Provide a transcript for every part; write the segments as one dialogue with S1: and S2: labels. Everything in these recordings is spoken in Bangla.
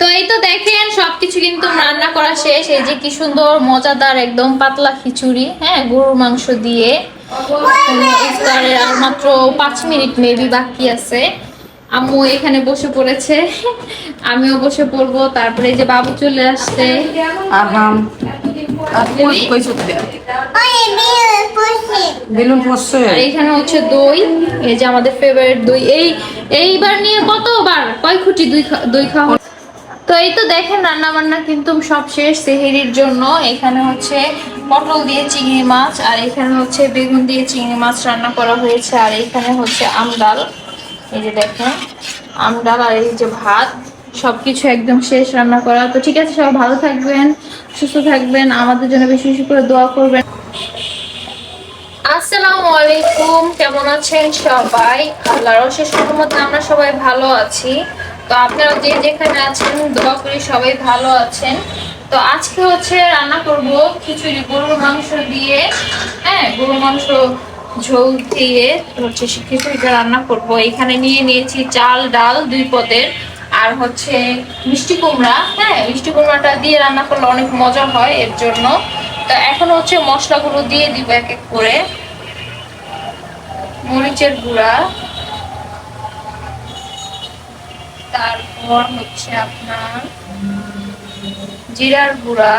S1: তো এই তো দেখেন সবকিছু কিন্তু রান্না করা শেষ। এই যে কি সুন্দর মজাদার একদম পাতলা খিচুড়ি, হ্যাঁ, গরুর মাংস দিয়ে। ইফতারের আর মাত্র 5 মিনিট মেবি বাকি আছে। আম্মু এখানে বসে পড়েছে, আমিও বসে পড়বো। তারপরে এই যে বাবু চলে আসছে। এখানে হচ্ছে দই, এই যে আমাদের ফেভারিট দই। এইবার নিয়ে কতবার কয় খুঁটি দই খাওয়া। তো এই তো দেখেন রান্না বান্না কিন্তু সব শেষ সেহেরির জন্য। এখানে হচ্ছে পটল দিয়ে চিংড়ি মাছ, আর এখানে হচ্ছে বেগুন দিয়ে চিংড়ি মাছ রান্না করা হয়েছে। আর এখানে হচ্ছে আমডাল, এই যে দেখেন আমডাল, আর এই যে ভাত। সবকিছু একদম শেষ রান্না করা। তো ঠিক আছে, সবাই ভালো থাকবেন, সুস্থ থাকবেন, আমাদের জন্য বেশি বেশি করে দোয়া করবেন। আসসালামু আলাইকুম, কেমন আছেন সবাই? আল্লাহর অশেষ রহমতে আমরা সবাই ভালো আছি। তো আপনারা যে যেখানে আছেন দোয়া করি সবাই ভালো আছেন। তো আজকে হচ্ছে রান্না করব খিচুড়ি গরুর মাংস দিয়ে, হ্যাঁ, গরুর মাংস ঝোল দিয়ে হচ্ছে খিচুড়িটা রান্না করব। এখানে নিয়ে নিয়েছি চাল ডাল 2 পদের, আর হচ্ছে মিষ্টি কুমড়া। হ্যাঁ, মিষ্টি কুমড়াটা দিয়ে রান্না করলে অনেক মজা হয়, এর জন্য। তো এখন হচ্ছে মশলাগুলো দিয়ে দিব এক এক করে। মরিচের গুঁড়া, তারপর হচ্ছে আপনার জিরার গুঁড়া,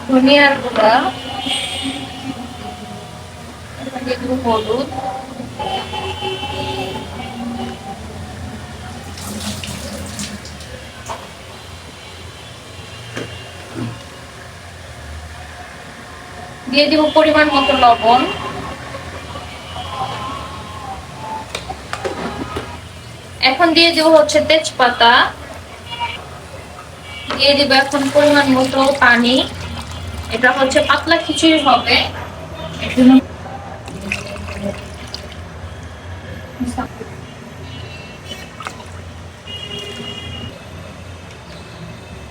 S1: ধনিয়ার গুঁড়া, একটু হলুদ, দিয়ে দিব পরিমাণ মতো লবণ। এখন দিয়ে দিব হচ্ছে তেজপাতা, দিয়ে দিব এখন পরিমাণ মতো পানি। এটা হচ্ছে পাতলা খিচুড়ি হবে।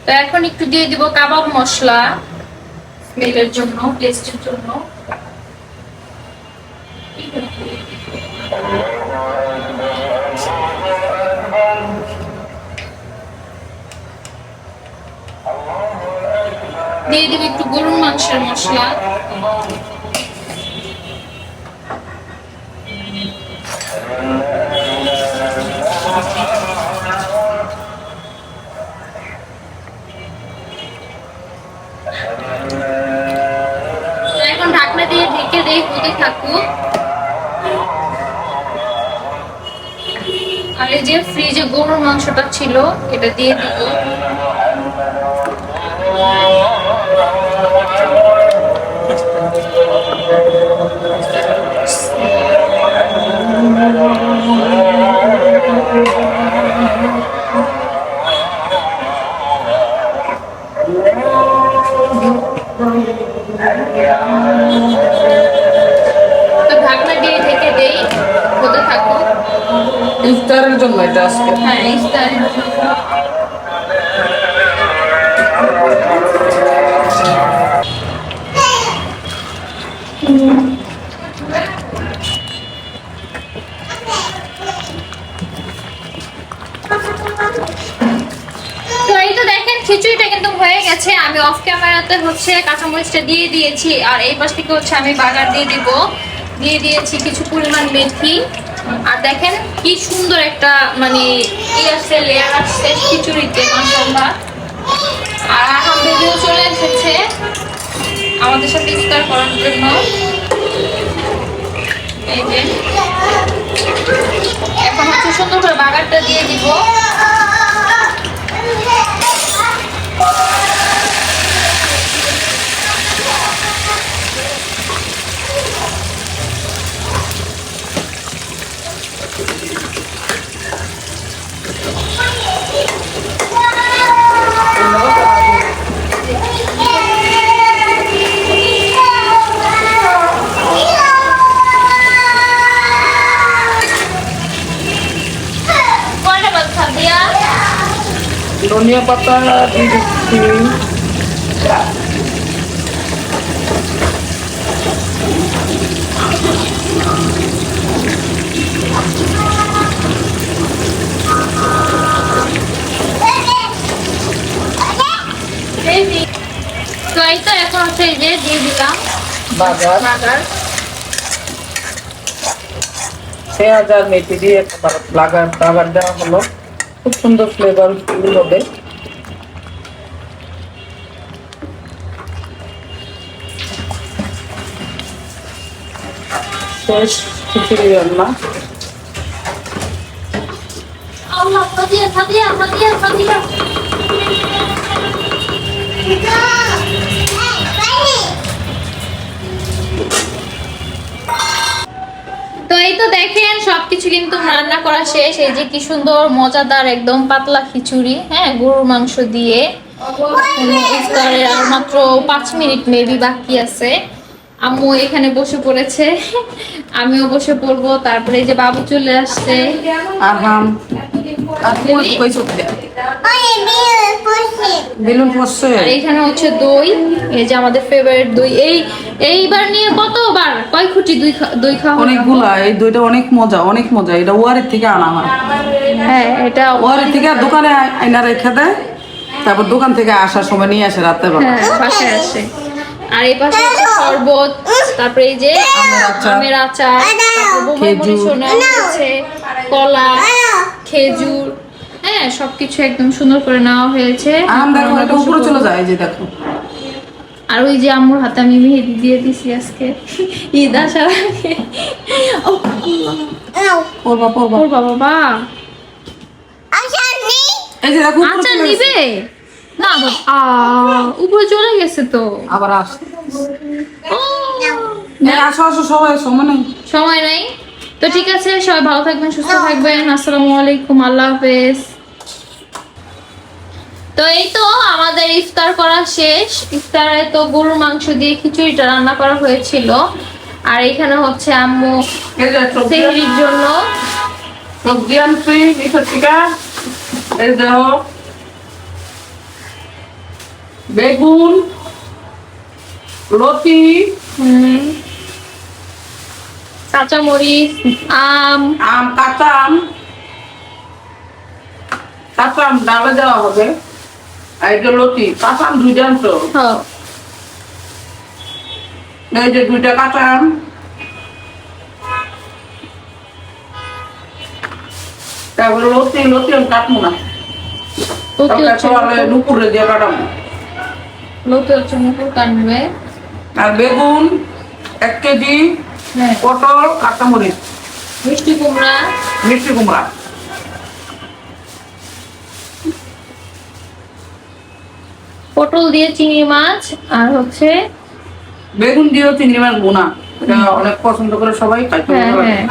S1: তো এখন একটু দিয়ে দিব কাবাব মশলা, স্মেলের জন্য, টেস্টের জন্য। দিয়ে দিব একটু গরুর মাংসের মশলা। এখন ঢাকনা দিয়ে ঢেকে দিয়ে হতে থাকুক। আর এই যে ফ্রিজে গরুর মাংসটা ছিল, এটা দিয়ে দিব। তো ঢাকনা দিয়ে ঢেকে দেই, হতে থাকুক।
S2: ইফতারের জন্য এটা আজকে।
S1: হ্যাঁ, ইফতারের জন্য। তো এই তো দেখেন খিচুড়িটা কিন্তু হয়ে গেছে। আমি অফ ক্যামেরাতে হচ্ছে কাঁচামরিচটা দিয়ে দিয়েছি, আর এই পাশ থেকে হচ্ছে আমি বাগার দিয়ে দিব। দিয়ে দিয়েছি কিছু পরিমাণ মেথি। আর দেখেন কি সুন্দর একটা মানে আসছে, লেয়ার আসছে খিচুড়িতে, মাশাআল্লাহ। আর এখন বেবিও চলে এসেছে আমাদের সাথে ইফতার করার জন্য। এই যে এখন হচ্ছে সুন্দর করে বাগারটা দিয়ে দিব।
S2: ধনিয়া পাতা দিয়ে দিচ্ছি।
S1: এই যে দিয়ে দিলাম
S2: বাগার
S1: বাগার।
S2: পেঁয়াজ আর মেথি দিয়ে বাগার দেওয়া হলো, খুব সুন্দর ফ্লেভার হবে। শেষ খিচুড়ি রান্না।
S1: আল্লাহ ফাদিয়া ফাদিয়া ফাদিয়া ফাদিয়া। তো এই তো দেখেন সবকিছু কিন্তু রান্না করা শেষ। এই যে কি সুন্দর মজাদার একদম পাতলা খিচুড়ি, হ্যাঁ, গরুর মাংস দিয়ে। ইফতারের আর মাত্র 5 মিনিট মেবি বাকি আছে। আম্মু এখানে বসে পড়েছে, আমিও বসে পড়বো। তারপরে এই যে বাবু চলে আসছে।
S2: আরহাম আর কইছো বেলুন পড়ছে।
S1: আর এখানে হচ্ছে দই, এই যে আমাদের ফেভারিট দই। এইবার নিয়ে কতবার কয় খুঁটি দই খাওয়া হবে?
S2: অনেকগুলা, এই দইটা অনেক মজা। এটা ওয়ারের থেকে আনা হয়।
S1: হ্যাঁ, এটা
S2: ওয়ারের থেকে দোকানে আইনা রেখে দেয়, তারপর দোকান থেকে আসার সময় নিয়ে আসে রাত্রে বেলা।
S1: হ্যাঁ, বাসায় আসে। আর এই পাশে হচ্ছে শরবত, তারপরে এই যে আমের আচার, তারপর বোম্বাই মরিচ নেওয়া হয়েছে, কলা, খেজুর, হ্যাঁ, সবকিছু একদম সুন্দর করে নেওয়া হয়েছে।
S2: দেখো এটা উপরে চলে যায়, এই যে দেখো।
S1: আর ওই যে আম্মুর হাতে আমি মেহেদি দিয়ে দিছি আজকে ঈদ আসার আগে।
S2: পড়বা
S1: বাবা
S2: এই যে দেখো
S1: আচার নিবে না? উপরে চলে গেছে তো,
S2: আবার আসে।
S1: ও,
S2: আসো সবাই, সময় নেই।
S1: সময় নাই তো। ঠিক আছে, সবাই ভালো থাকবেন, সুস্থ থাকবেন। আসসালামু আলাইকুম, আল্লাহ হাফেজ। তো এই তো আমাদের ইফতার করা শেষ। ইফতারে তো গরুর মাংস দিয়ে খিচুড়িটা রান্না করা হয়েছিল। আর এখানে হচ্ছে আম্মু সেহরির জন্য
S2: সবজি আনছি নিচের থেকে। এই দেখো বেগুন, লতি,
S1: কাঁচামরিচ, আম,
S2: কাঁচা আম ডালে দেওয়া হবে। আর এই যে লতি, কাঁচা আম 2টা আনছো। এই যে 2টা কাঁচা আম, তারপরে লতি আমি কাটবো না, নুপুরে দিয়ে কাটাবো।
S1: লতি হচ্ছে মুকুল কাটবে।
S2: আর বেগুন 1 কেজি,
S1: হ্যাঁ,
S2: পটল, কাঁচামরিচ,
S1: মিষ্টি কুমড়া,
S2: মিষ্টি কুমড়া,
S1: পটল দিয়ে চিংড়ি মাছ, আর হচ্ছে
S2: বেগুন দিয়েও চিংড়ি মাছ বোনা, এটা অনেক পছন্দ করে সবাই, খাইতে ভালো লাগে।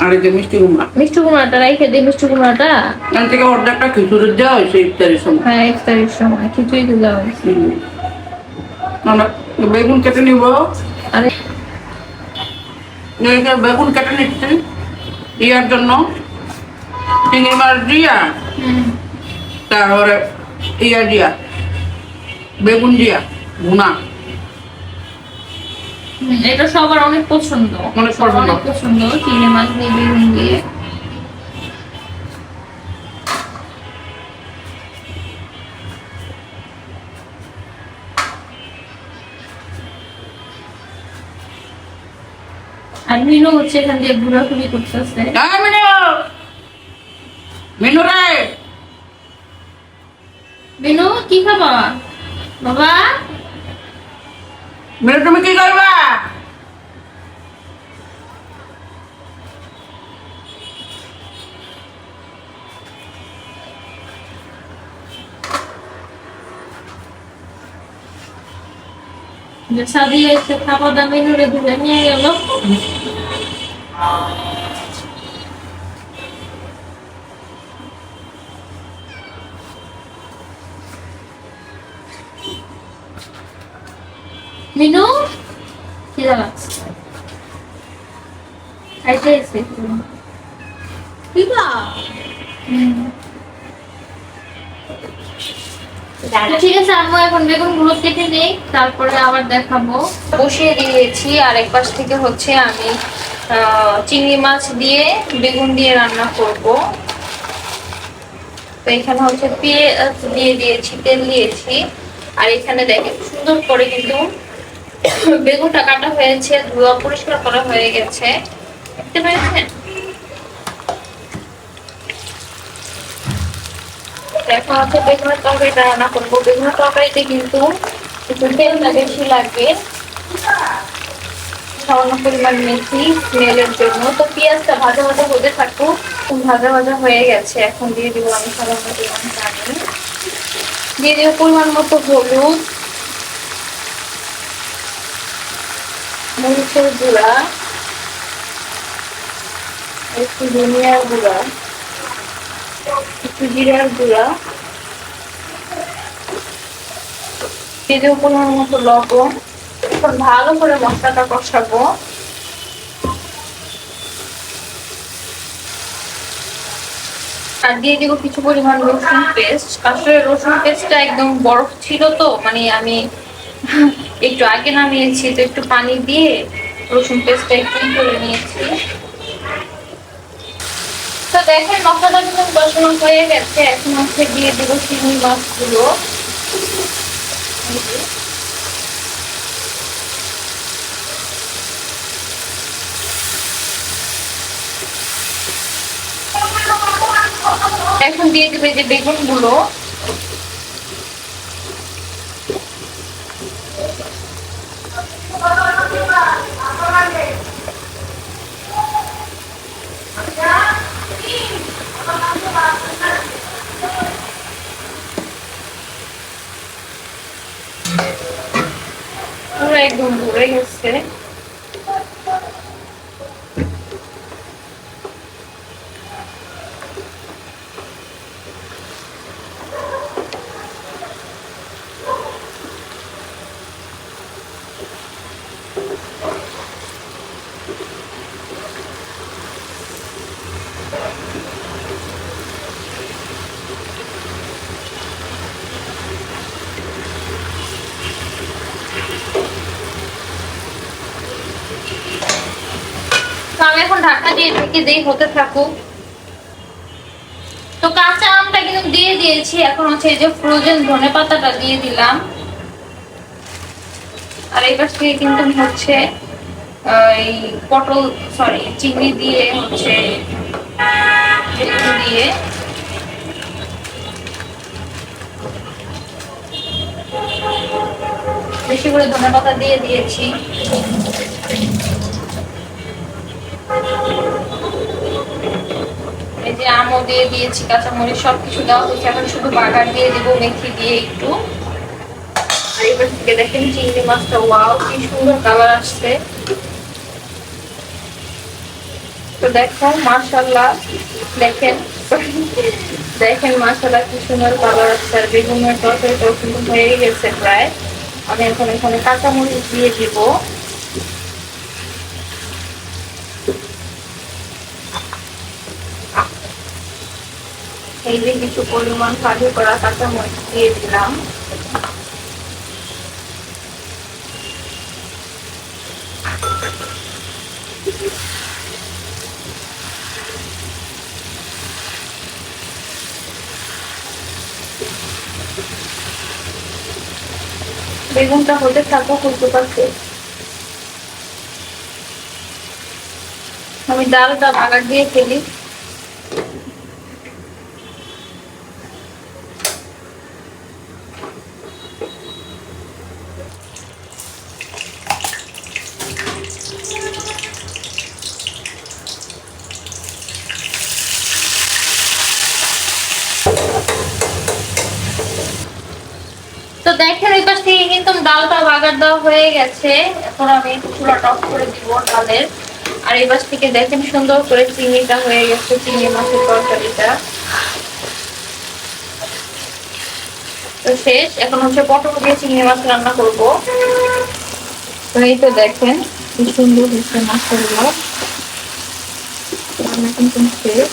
S2: আর এই যে মিষ্টি কুমড়া,
S1: মিষ্টি কুমড়াটা রেখে দিই। মিষ্টি কুমড়াটা
S2: এখান থেকে অর্ধেকটা খিচুড়ি দেওয়া হয়েছে ইফতারের সময়।
S1: হ্যাঁ, ইফতারের সময় খিচুড়ি তো দেওয়া হয়েছে।
S2: আমরা বেগুন কেটে নিব।
S1: আরে
S2: বেগুন কেটে নিচ্ছি ইয়ার জন্য, চিংড়ি মাছ দিয়া, তারপরে ইয়া দিয়া, বেগুন দিয়া ভুনা।
S1: এটা সবার অনেক পছন্দ,
S2: অনেক পছন্দ।
S1: অনেক পছন্দ চিংড়ি মাছ দিয়ে বেগুন দিয়ে। আর মিনু হচ্ছে এখান দিয়ে ঘোরাঘুরি করতেছে।
S2: মিনু রে,
S1: মিনু কি খাবা বাবা?
S2: মিনু তুমি কি করবা?
S1: যে সাদিয়া এসে খাবার দাম মিনুরে ধরে নিয়ে গেল। মিনু কি লাগাচ্ছে? খাইতে এসে কিবা। ঠিক আছে, আম্মু এখন বেগুন গুলো কেটে নেই, তারপরে আবার দেখাবো। বসিয়ে দিয়েছি, আর এক পাশ থেকে হচ্ছে আমি চিংড়ি মাছ দিয়ে বেগুন দিয়ে রান্না করব। তো এখানে হচ্ছে পেঁয়াজ দিয়ে দিয়েছি, তেল দিয়েছি, আর এখানে দেখেন সুন্দর করে কিন্তু বেগুনটা কাটা হয়েছে, ধোয়া পরিষ্কার করা হয়ে গেছে, দেখতে পেয়েছেন? এখন হচ্ছে বেগুনের তরকারিটা রান্না করবো। বেগুনের তরকারিতে কিন্তু একটু তেলটা বেশি লাগবে, সামান্য পরিমাণ মেথি স্মেলের জন্য। তো পেঁয়াজটা ভাজা ভাজা হতে থাকুক। ভাজা ভাজা হয়ে গেছে, এখন দিয়ে দিব আমি সামান্য পরিমাণ পানি, দিয়ে দিব পরিমাণ মতো হলুদ, মরিচের গুঁড়া, একটু ধনিয়ার গুঁড়া, একটু জিরার গুঁড়া, দিয়ে দেবো পরিমাণ মতো লবণ। এখন ভালো করে মশলাটা কষাবো। আর দিয়ে দিব কিছু পরিমাণ রসুন পেস্ট। আসলে রসুন পেস্টটা একদম বরফ ছিল, তো মানে আমি একটু আগে নামিয়েছি, তো একটু পানি দিয়ে রসুন পেস্টটা একটু করে নিয়েছি। তো দেখেন মশলাটা কিন্তু কষানো হয়ে গেছে। এখন হচ্ছে দিয়ে দিব চিংড়ি মাছগুলো। এখন দিয়ে দেবে যে বেগুন গুলো। পুরো একদম ভরে গেছে। তো আমি এখন ঢাকা দিয়ে ঢেকে দিই, হতে থাকুক। তো কাঁচা আমটা কিন্তু দিয়ে দিয়েছি, এখন হচ্ছে এই যে ফ্রোজেন ধনেপাতাটা দিয়ে দিলাম। আর এই পাশ থেকে কিন্তু হচ্ছে এই পটল সরি চিংড়ি দিয়ে হচ্ছে দিয়ে বেশি করে ধনেপাতা দিয়ে দিয়েছি। এই যে আমও দিয়ে দিয়েছি, কাঁচামরিচ সবকিছু দেওয়া হয়েছে। এখন শুধু বাগার দিয়ে দিব মেথি দিয়ে একটু। আর এবার থেকে দেখেন চিংড়ি মাছটা, ওয়াও কি সুন্দর কালার আসছে। তো দেখো মাশাআল্লাহ, দেখেন দেখেন মাশাআল্লাহ কি সুন্দর কালার আসছে। আর বেগুনের তরকারিটাও কিন্তু হয়ে গেছে প্রায়। আমি এখন এখানে কাঁচামরিচ দিয়ে দিব। এই যে কিছু পরিমাণ ভাজি করা কাঁচামরিচ দিয়ে দিলাম। বেগুনটা হতে থাকো, খুলতে পারছে। আমি ডালটা বাগার দিয়ে ফেলি। তো দেখেন ওই পাশ থেকে কিন্তু ডালটা বাগার দেওয়া হয়ে গেছে। এখন আমি একটু চুলাটা অফ করে দিব ডালের। আর এই পাশ থেকে দেখেন সুন্দর করে চিংড়িটা হয়ে গেছে, চিংড়ি মাছের তরকারিটা তো শেষ। এখন হচ্ছে পটল দিয়ে চিংড়ি মাছ রান্না করব। তো এই তো দেখেন কি সুন্দর হচ্ছে মাছগুলো, রান্না কিন্তু শেষ।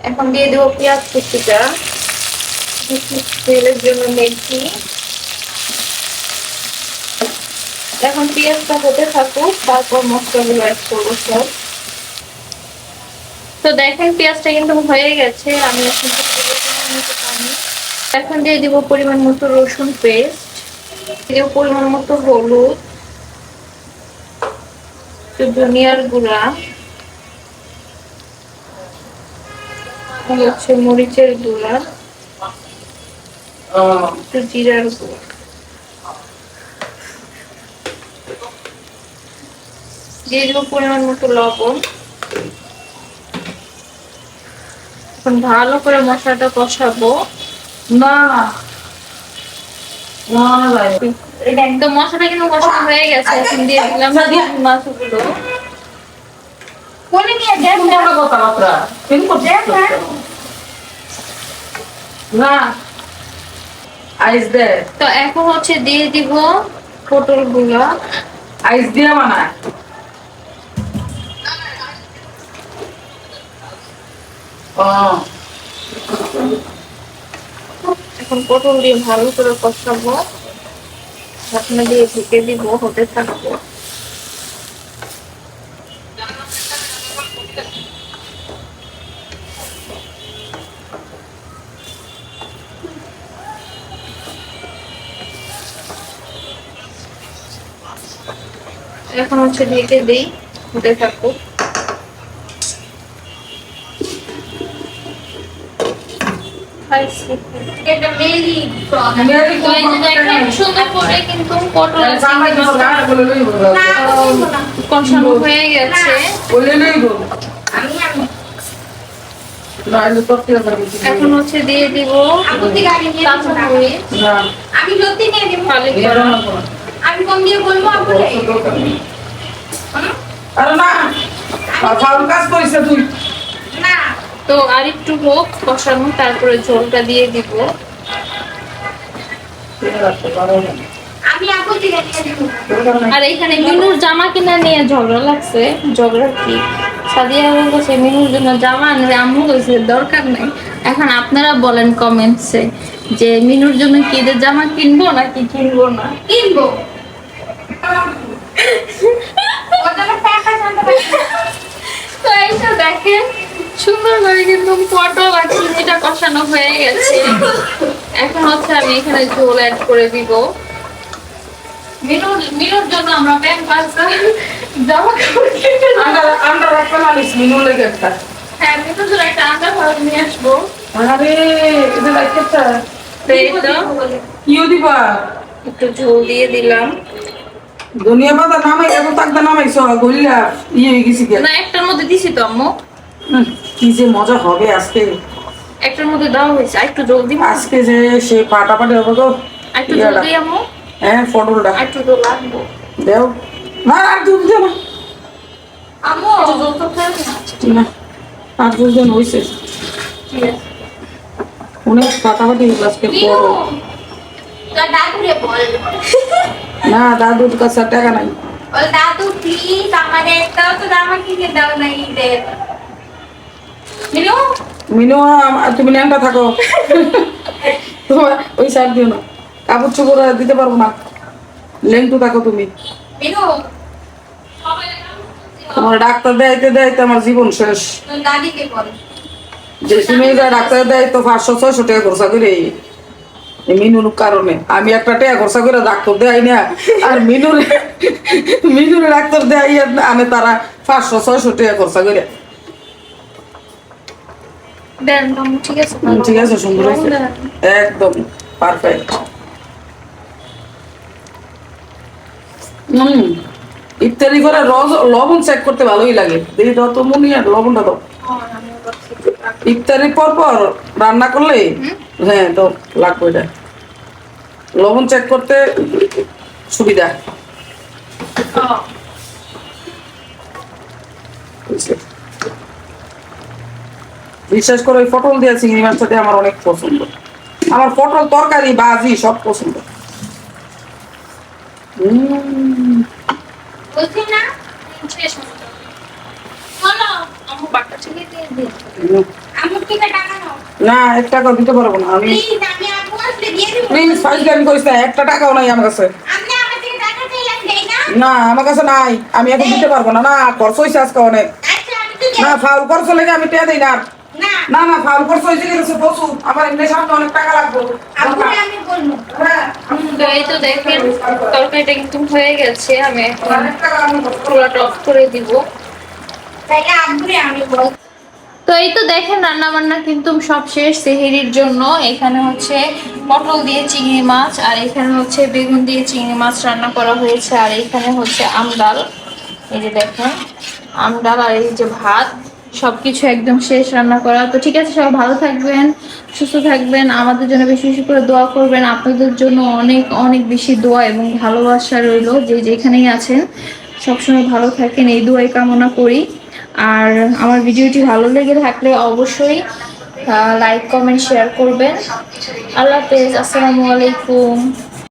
S1: এখন দিয়ে দেবো পেঁয়াজ কুচিটা, তেলের জন্য মেথি। এখন পেঁয়াজটা হতে থাকুক, তারপর মশলাগুলো অ্যাড করবো সব। তো দেখেন পেঁয়াজটা কিন্তু হয়ে গেছে, আমি এখন এখন দিয়ে দিব পরিমাণ মতো রসুন পেস্ট, দিব পরিমাণ মতো হলুদ, একটু ধনিয়ার গুঁড়া, হচ্ছে মরিচের গুঁড়া, একটু জিরার গুঁড়া, দিয়ে দিব পরিমাণ মতো লবণ। এখন ভালো করে মশলাটা কষাবো।
S2: না না না
S1: তো মশলাটা কিন্তু কষানো হয়ে গেছে, এখন দিয়ে দিলাম মাছগুলো।
S3: কোনে নিয়ে দেখ
S2: কথাবার্তা কেন করছিস না আইস দে
S1: তো এখন হচ্ছে দিয়ে দিব পটল গুলো।
S2: আইস দিয়া বানা
S1: এখন পটল দিয়ে ভালো করে কষাবো, ঢাকনা দিয়ে ঢেকে দিব, হতে থাকবো। এখন হচ্ছে ঢেকে দিই, হতে থাকবো।
S3: এটা মেলি
S1: তো এই যে দেখেন সুন্দর করে কিন্তু পটল কষানো হয়ে গেছে।
S3: আমি
S1: এখন হচ্ছে দিয়ে দিব কাঁচামরিচ,
S3: আমি সত্যি নিয়ে দেবো।
S1: ফালি
S3: আমি কম দিয়ে বলবো আপুরে।
S2: আরে না ফাউল কাজ করিস তুই
S3: না
S1: তো আর একটু হোক কষানো, তারপরে ঝোলটা দিয়ে দিব।
S3: আমি আপু থেকে নিয়ে দেবো।
S1: আর এখানে মিনুর জামা কিনা নিয়ে ঝগড়া লাগছে। ঝগড়া কি, সাদিয়া বলছে মিনুর জন্য জামা আনবে, আম্মু বলছে দরকার নাই। এখন আপনারা বলেন কমেন্টসে যে মিনুর জন্য কি ঈদের জামা কিনবো নাকি কিনবো না।
S3: কিনবো ওটা টাকা জানতে পারি।
S1: তো এইটা দেখেন সুন্দর করে কিন্তু পটল আর চিনিটা কষানো হয়ে গেছে। এখন হচ্ছে আমি এখানে ঝোল অ্যাড করে দিব। মিনুর জন্য আমরা প্যাম্পার্স জামা কাপড় কিনতে যাবো।
S2: আমরা রাখতে পারিস মিনুর লেগে একটা
S1: হ্যাঁ, মিনুর জন্য একটা আন্ডার ভারত নিয়ে আসবো।
S2: আরে এটা রাখতে
S1: তো এই তো
S2: কিও দিবা
S1: একটু ঝোল দিয়ে দিলাম।
S2: দুনিয়া পাতা নামাই এত তাকদা নামাইছ গলিলা হয়ে গেছি গে
S1: না, একটার মধ্যে দিছি তো আম্মু,
S2: কি যে মজা হবে আজকে
S1: একটার মধ্যে দেওয়া হয়েছে। আর একটু জল দিব,
S2: আজকে যে সে পাটাপাটি হবে তো
S1: আর একটু জল দিই আম্মু,
S2: হ্যাঁ পটলটা
S1: আর একটু জল লাগবো।
S2: দেও না আর দুধ দে না
S3: আম্মু
S1: একটু জল তো খাবে না।
S2: না আর দুধ দেন হয়েছে
S1: ঠিক আছে।
S2: অনেক পাটাপাটি আজকে
S3: মিনু
S2: বড়
S3: তোর দাদুরে বল।
S2: না দাদুর কাছে টাকা নাই
S3: বল দাদু প্লিজ আমাদের একটাও তো জামা কিনে দাও না ঈদের। মিনু
S2: মিনু তুমি ন্যাংটা থাকো তোমার ওই সাইড দিও না, কাপড় চোপড় দিতে পারবো না, লেংটু থাকো তুমি।
S3: মিনু
S2: তোমার ডাক্তার দেয়াইতে দেয়াইতে আমার জীবন শেষ।
S3: তোর দাদিকে বল।
S2: যে তুমি যা ডাক্তার দেয় তো 500-600 টাকা খরচা করে এই মিনুর কারণে আমি একটা টাকা খরচা করে ডাক্তার দেয় না, আর মিনুর ডাক্তার দেয় আনে তারা 500-600 টাকা খরচা করে।
S1: দেন আম্মু, ঠিক আছে।
S2: ঠিক আছে, সুন্দর হয়েছে একদম পারফেক্ট। ইত্যাদি করে লবণ চেক করতে ভালোই লাগে, দেখি দাও তো মনে আর লবণটা দাও। ইফতারির পর পর রান্না করলে হ্যাঁ তো লাগবে এটা, লবণ চেক করতে সুবিধা। বুঝলে? বিশ্বাস করে ওই পটল দিয়ে চিংড়ি মাছটা আমার অনেক পছন্দ, আমার পটল তরকারি ভাজি সব পছন্দ।
S3: বলছি না
S1: শেষ বলো আম্মু, বাটা ছেড়ে দিয়ে দিই।
S3: আম্মু থেকে টাকা নাও
S2: না 1 টাকাও দিতে পারবো না আমি,
S3: প্লিজ। আমি আপু আসলে দিয়ে দেবো।
S2: প্লিজ ফাইজলামি করিস না, 1 টাকাও নাই আমার কাছে।
S3: আপনি আমার থেকে টাকা চাইলেন দেই না।
S2: না আমার কাছে নাই, আমি এখন দিতে পারবো না, না খরচ হয়েছে আজকে অনেক।
S3: আচ্ছা আমি
S2: না ফাউল করছো লেগে আমি টিয়া দেই না আর।
S3: না
S2: না না ফাউল করছো হয়েছে গেছে প্রচুর আমার এমনি সামনে অনেক টাকা লাগবে
S3: আব্বুরে আমি বলবো
S2: হ্যাঁ,
S1: তো এই তো দেখেন তরকারিটা কিন্তু হয়ে গেছে, আমি এখন
S2: অনেক টাকা আমি
S1: চুলাটা অফ করে দিব।
S3: তাইলে আব্বুরে আমি বলবো।
S1: তো এই তো দেখেন রান্না বান্না কিন্তু সব শেষ সেহেরির জন্য। এখানে হচ্ছে পটল দিয়ে চিংড়ি মাছ, আর এখানে হচ্ছে বেগুন দিয়ে চিংড়ি মাছ রান্না করা হয়েছে, আর এখানে হচ্ছে আমডাল। এই যে দেখেন আমডাল, আর এই যে ভাত, সবকিছু একদম শেষ রান্না করা। তো ঠিক আছে, সবাই ভালো থাকবেন, সুস্থ থাকবেন, আমাদের জন্য বেশি বেশি করে দোয়া করবেন। আপনাদের জন্য অনেক অনেক বেশি দোয়া এবং ভালোবাসা রইলো, যে যেখানেই আছেন সবসময় ভালো থাকেন, এই দোয়াই কামনা করি। আর আমার ভিডিওটি ভালো লেগে থাকলে অবশ্যই লাইক কমেন্ট শেয়ার করবেন। আল্লাহ হাফেজ, আসসালামু আলাইকুম।